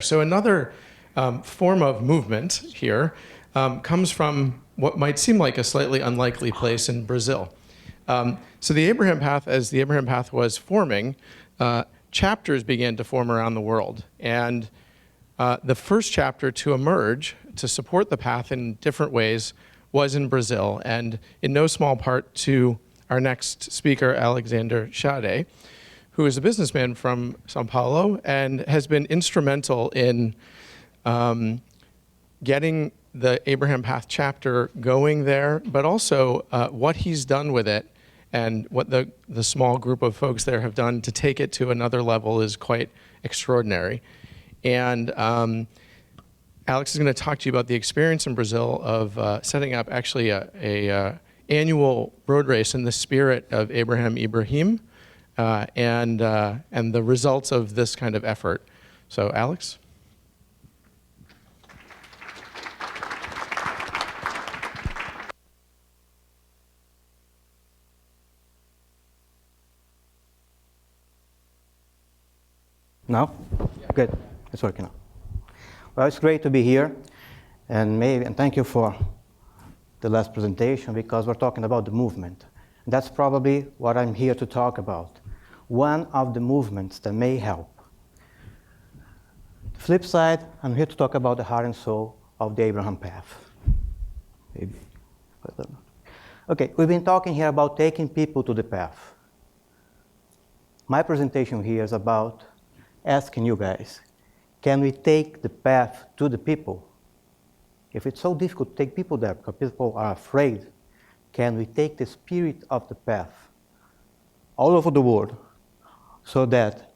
So another form of movement here comes from what might seem like a slightly unlikely place in Brazil. So the Abraham Path, as the Abraham Path was forming, chapters began to form around the world. And the first chapter to emerge to support the path in different ways was in Brazil, and in no small part to our next speaker, Alexandre Chade, who is a businessman from Sao Paulo and has been instrumental in getting the Abraham Path chapter going there, but also what he's done with it and what the small group of folks there have done to take it to another level is quite extraordinary. And Alex is going to talk to you about the experience in Brazil of setting up actually a annual road race in the spirit of Abraham Ibrahim and the results of this kind of effort. So, Alex? No? Yeah. Good. It's working now. Well, it's great to be here, and thank you for the last presentation, because we're talking about the movement. That's probably what I'm here to talk about. One of the movements that may help. The flip side, I'm here to talk about the heart and soul of the Abraham Path. Maybe. Okay, we've been talking here about taking people to the path. My presentation here is about asking you guys, can we take the path to the people? If it's so difficult to take people there because people are afraid, can we take the spirit of the path all over the world so that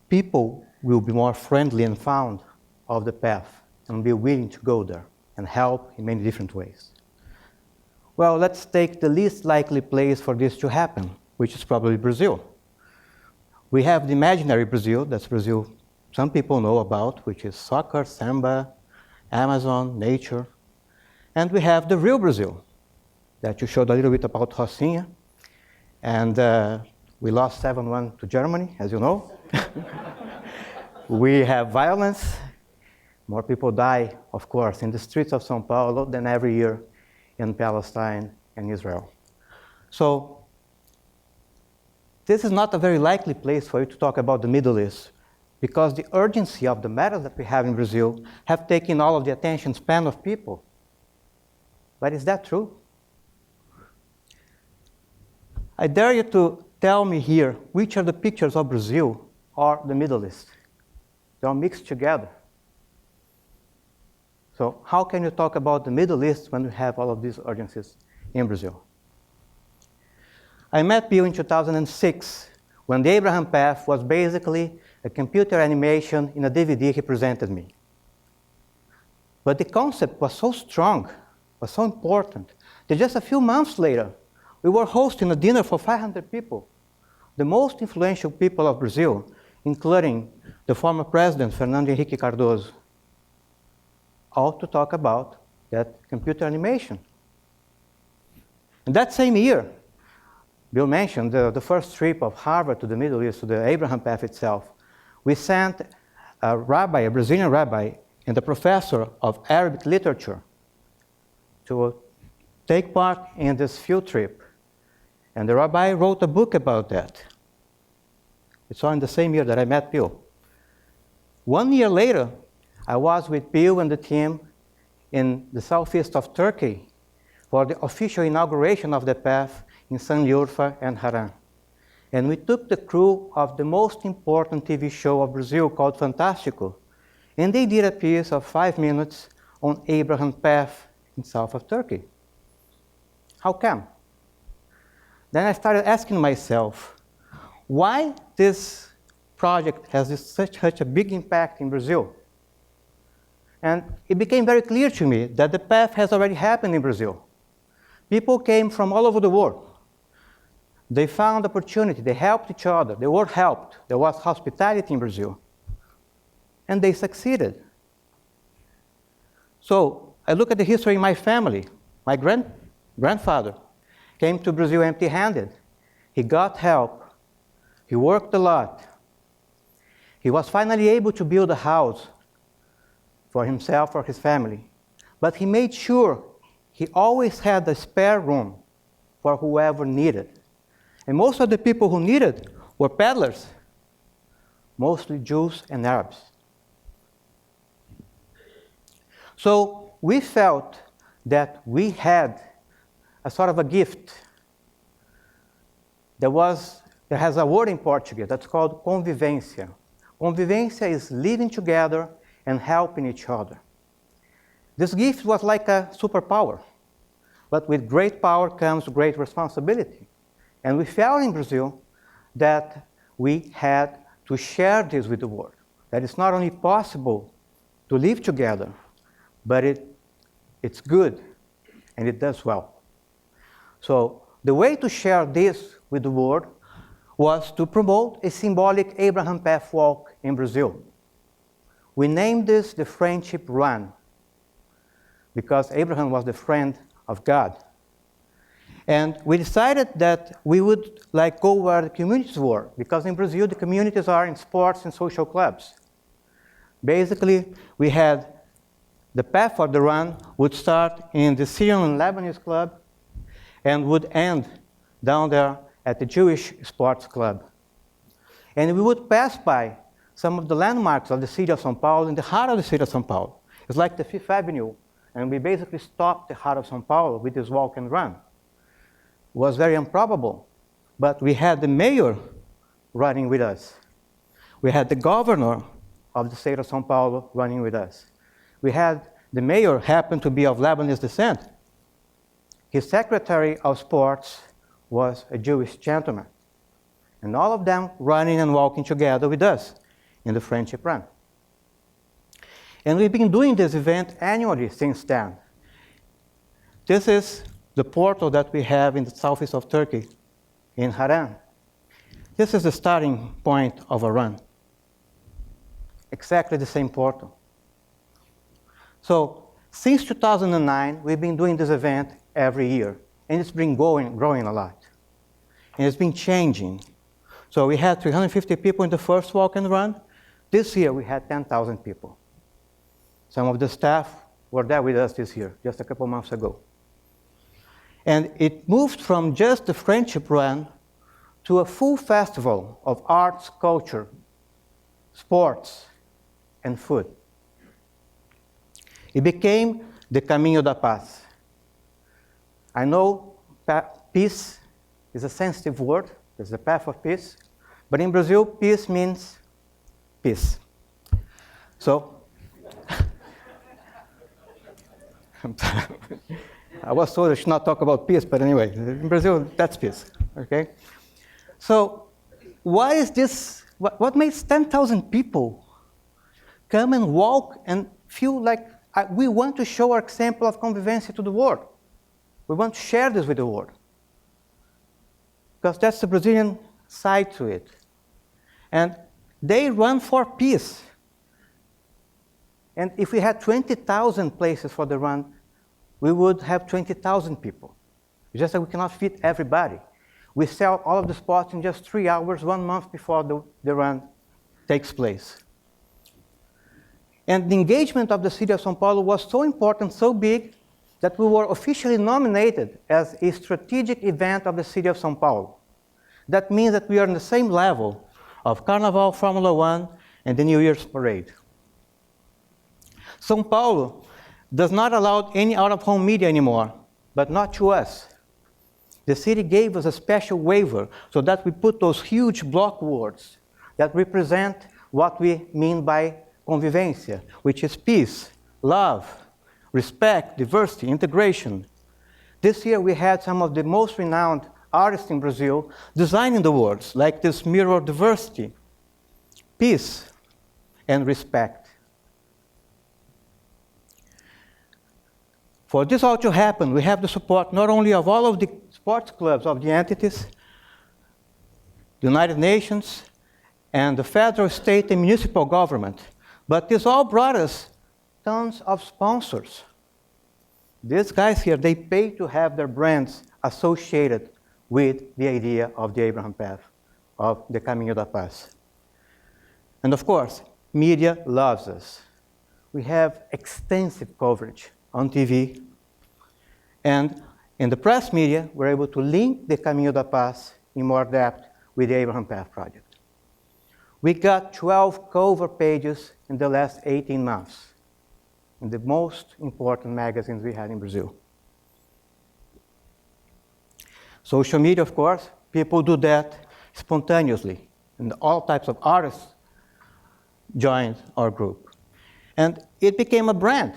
people will be more friendly and fond of the path and be willing to go there and help in many different ways? Well, let's take the least likely place for this to happen, which is probably Brazil. We have the imaginary Brazil, that's Brazil some people know about, which is soccer, samba, Amazon, nature. And we have the real Brazil, that you showed a little bit about Rocinha. And we lost 7-1 to Germany, as you know. We have violence. More people die, of course, in the streets of São Paulo than every year in Palestine and Israel. So this is not a very likely place for you to talk about the Middle East, because the urgency of the matters that we have in Brazil have taken all of the attention span of people. But is that true? I dare you to tell me here which are the pictures of Brazil or the Middle East. They are mixed together. So how can you talk about the Middle East when we have all of these urgencies in Brazil? I met Bill in 2006 when the Abraham Path was basically a computer animation in a DVD he presented me. But the concept was so strong, was so important, that just a few months later, we were hosting a dinner for 500 people, the most influential people of Brazil, including the former president, Fernando Henrique Cardoso, all to talk about that computer animation. And that same year, Bill mentioned the first trip of Harvard to the Middle East, to the Abraham Path itself. We sent a rabbi, a Brazilian rabbi, and a professor of Arabic literature to take part in this field trip. And the rabbi wrote a book about that. It's all in the same year that I met Bill. 1 year later, I was with Bill and the team in the southeast of Turkey for the official inauguration of the path in Sanliurfa and Haran. And we took the crew of the most important TV show of Brazil called Fantástico, and they did a piece of 5 minutes on Abraham Path in south of Turkey. How come? Then I started asking myself, why this project has such a big impact in Brazil? And it became very clear to me that the path has already happened in Brazil. People came from all over the world. They found opportunity, they helped each other, the world helped. There was hospitality in Brazil. And they succeeded. So I look at the history in my family. My grandfather came to Brazil empty-handed. He got help. He worked a lot. He was finally able to build a house for himself or his family, but he made sure he always had a spare room for whoever needed. And most of the people who needed were peddlers, mostly Jews and Arabs. So we felt that we had a sort of a gift. There has a word in Portuguese that's called convivência. Convivência is living together and helping each other. This gift was like a superpower, but with great power comes great responsibility. And we felt in Brazil that we had to share this with the world, that it's not only possible to live together, but it's good and it does well. So the way to share this with the world was to promote a symbolic Abraham Path walk in Brazil. We named this the Friendship Run, because Abraham was the friend of God. And we decided that we would go where the communities were, because in Brazil the communities are in sports and social clubs. Basically, we had the path for the run would start in the Syrian and Lebanese club and would end down there at the Jewish sports club. And we would pass by some of the landmarks of the city of São Paulo, in the heart of the city of São Paulo. It's like the Fifth Avenue, and we basically stopped the heart of São Paulo with this walk and run. It was very improbable, but we had the mayor running with us. We had the governor of the state of São Paulo running with us. We had the mayor happened to be of Lebanese descent. His secretary of sports was a Jewish gentleman. And all of them running and walking together with us in the Friendship Run. And we've been doing this event annually since then. This is the portal that we have in the southeast of Turkey, in Haran. This is the starting point of a run. Exactly the same portal. So, since 2009, we've been doing this event every year, and it's been growing a lot. And it's been changing. So we had 350 people in the first walk and run. This year, we had 10,000 people. Some of the staff were there with us this year, just a couple months ago. And it moved from just the Friendship Run to a full festival of arts, culture, sports, and food. It became the Caminho da Paz. I know peace is a sensitive word. It's the path of peace. But in Brazil, peace means peace. So, I was told I should not talk about peace, but anyway, in Brazil, that's peace, okay? So, why is this, what makes 10,000 people come and walk and feel like we want to show our example of convivencia to the world? We want to share this with the world. Because that's the Brazilian side to it. And they run for peace. And if we had 20,000 places for the run, we would have 20,000 people. It's just that we cannot fit everybody. We sell all of the spots in just 3 hours, 1 month before the run takes place. And the engagement of the city of São Paulo was so important, so big, that we were officially nominated as a strategic event of the city of São Paulo. That means that we are on the same level of Carnival, Formula One, and the New Year's Parade. São Paulo does not allow any out-of-home media anymore, but not to us. The city gave us a special waiver so that we put those huge block words that represent what we mean by convivência, which is peace, love, respect, diversity, integration. This year we had some of the most renowned artists in Brazil designing the words, like this mirror of diversity, peace, and respect. For this all to happen, we have the support not only of all of the sports clubs of the entities, the United Nations, and the federal, state, and municipal government, but this all brought us tons of sponsors. These guys here, they pay to have their brands associated with the idea of the Abraham Path, of the Caminho da Paz. And of course, media loves us. we have extensive coverage on TV. And in the press media, we're able to link the Caminho da Paz in more depth with the Abraham Path project. We got 12 cover pages in the last 18 months in the most important magazines we had in Brazil. Social media, of course, people do that spontaneously, and all types of artists joined our group. And it became a brand.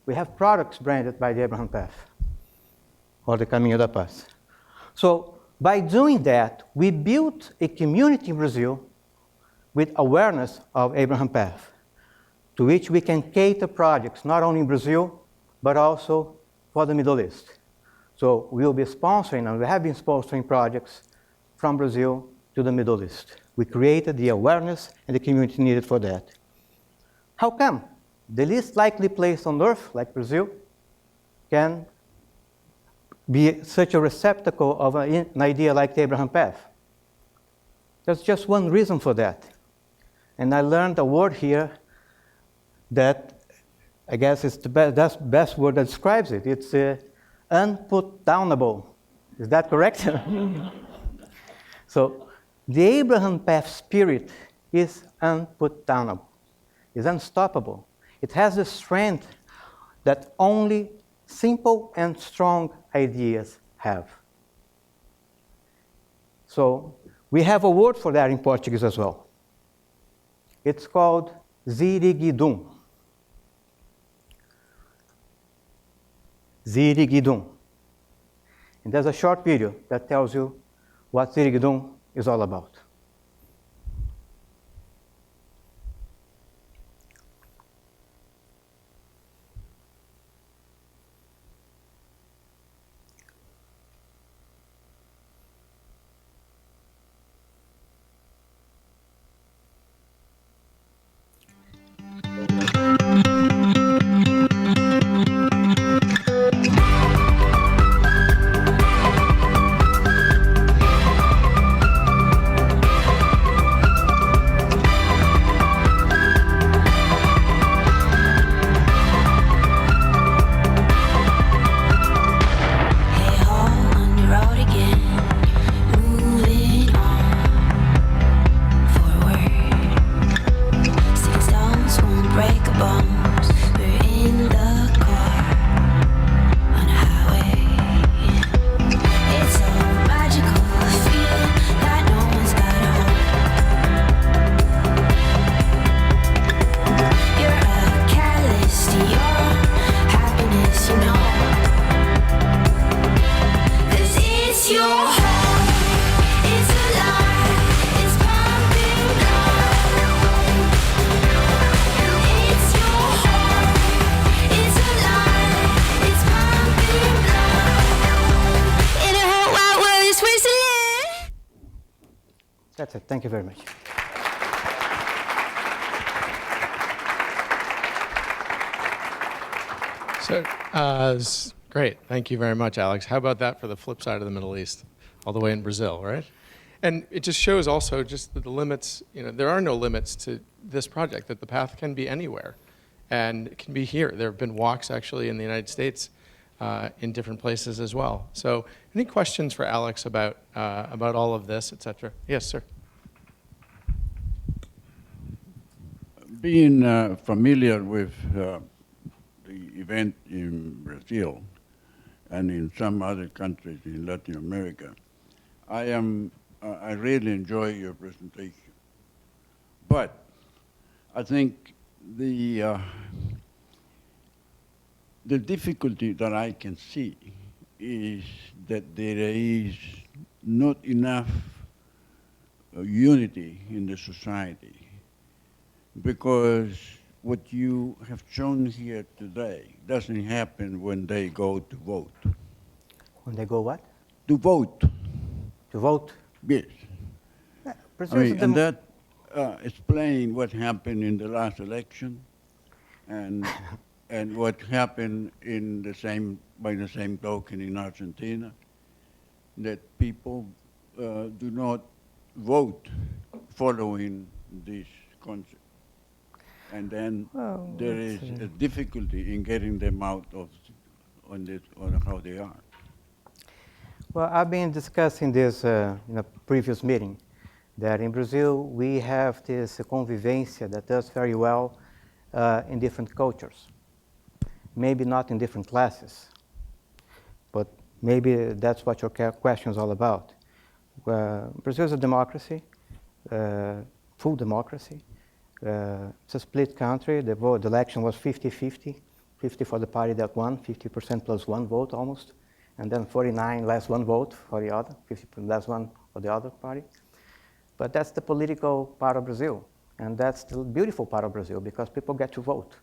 We have products branded by the Abraham Path, or the Caminho da Paz. So by doing that, we built a community in Brazil with awareness of Abraham Path, to which we can cater projects, not only in Brazil, but also for the Middle East. So we'll be sponsoring, and we have been sponsoring projects from Brazil to the Middle East. We created the awareness and the community needed for that. How come? The least likely place on earth, like Brazil, can be such a receptacle of an idea like the Abraham Path. There's just one reason for that. And I learned a word here that I guess it's the best word that describes it. It's unputdownable. Is that correct? So the Abraham Path spirit is unputdownable, is unstoppable. It has the strength that only simple and strong ideas have. So we have a word for that in Portuguese as well. It's called ziriguidum. Ziriguidum. And there's a short video that tells you what ziriguidum is all about. That's it. Thank you very much. So, great. Thank you very much, Alex. How about that for the flip side of the Middle East, all the way in Brazil, right? And it just shows also just that the limits, there are no limits to this project, that the path can be anywhere. And it can be here. There have been walks actually in the United States in different places as well. So any questions for Alex about all of this, et cetera? Yes, sir. Being familiar with the event in Brazil and in some other countries in Latin America, I really enjoy your presentation. But I think the difficulty that I can see is that there is not enough unity in the society, because what you have shown here today doesn't happen when they go to vote. When they go what? To vote. To vote? Yes. And that explains what happened in the last election, and what happened by the same token in Argentina, that people do not vote following this concept. and then Well, there is a difficulty in getting them out of on how they are. Well, I've been discussing this in a previous meeting, that in Brazil we have this convivência that does very well in different cultures. Maybe not in different classes, but maybe that's what your question is all about. Brazil is a democracy, full democracy. It's a split country. The election was 50-50, 50 for the party that won, 50% plus one vote almost, and then 49 less one vote for the other, 50 less one for the other party. But that's the political part of Brazil, and that's the beautiful part of Brazil, because people get to vote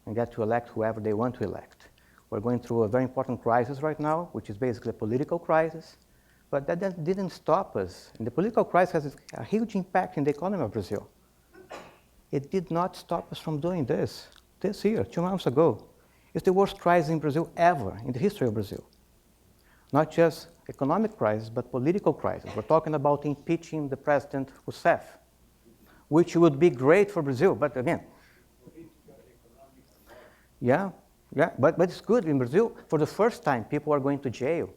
and get to elect whoever they want to elect. We're going through a very important crisis right now, which is basically a political crisis, but that didn't stop us. And the political crisis has a huge impact in the economy of Brazil. It did not stop us from doing this year, 2 months ago. It's the worst crisis in Brazil ever, in the history of Brazil. Not just economic crisis, but political crisis. We're talking about impeaching the President Rousseff, which would be great for Brazil, but again, yeah, but it's good in Brazil. For the first time, people are going to jail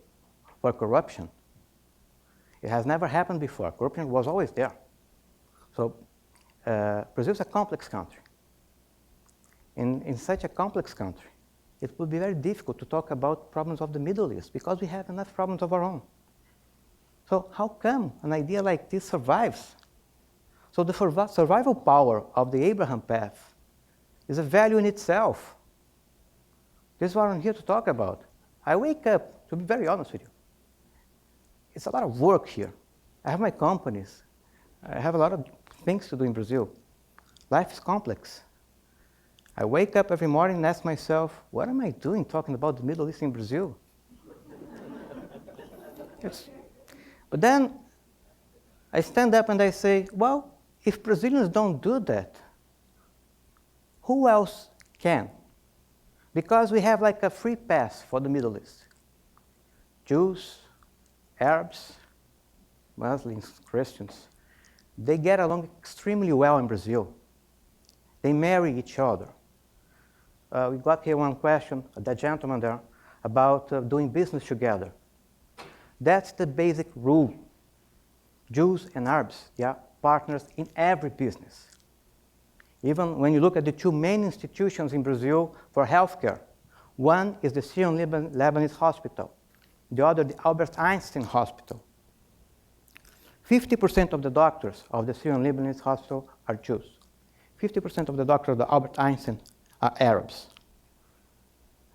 for corruption. It has never happened before. Corruption was always there. So Brazil is a complex country. In such a complex country, it would be very difficult to talk about problems of the Middle East because we have enough problems of our own. So how come an idea like this survives? So the survival power of the Abraham path is a value in itself. This is what I'm here to talk about. I wake up, to be very honest with you, it's a lot of work here. I have my companies. I have a lot of things to do in Brazil. Life is complex. I wake up every morning and ask myself, what am I doing talking about the Middle East in Brazil? But then I stand up and I say, well, if Brazilians don't do that, who else can? Because we have like a free pass for the Middle East. Jews, Arabs, Muslims, Christians, they get along extremely well in Brazil. They marry each other. We got here one question, the gentleman there, about doing business together. That's the basic rule. Jews and Arabs, they are partners in every business. Even when you look at the two main institutions in Brazil for healthcare, one is the Syrian Lebanese Hospital, the other the Albert Einstein Hospital. 50% of the doctors of the Syrian Lebanese Hospital are Jews. 50% of the doctors of the Albert Einstein are Arabs.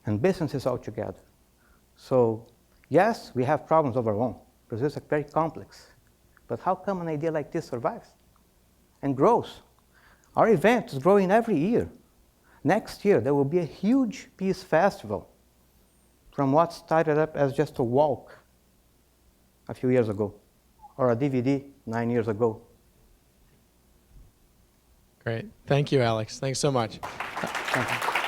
And businesses altogether. So yes, we have problems of our own. Brazil is very complex. But how come an idea like this survives and grows? Our event is growing every year. Next year, there will be a huge peace festival from what started up as just a walk a few years ago, or a DVD 9 years ago. Great. Thank you, Alex. Thanks so much. Thank you.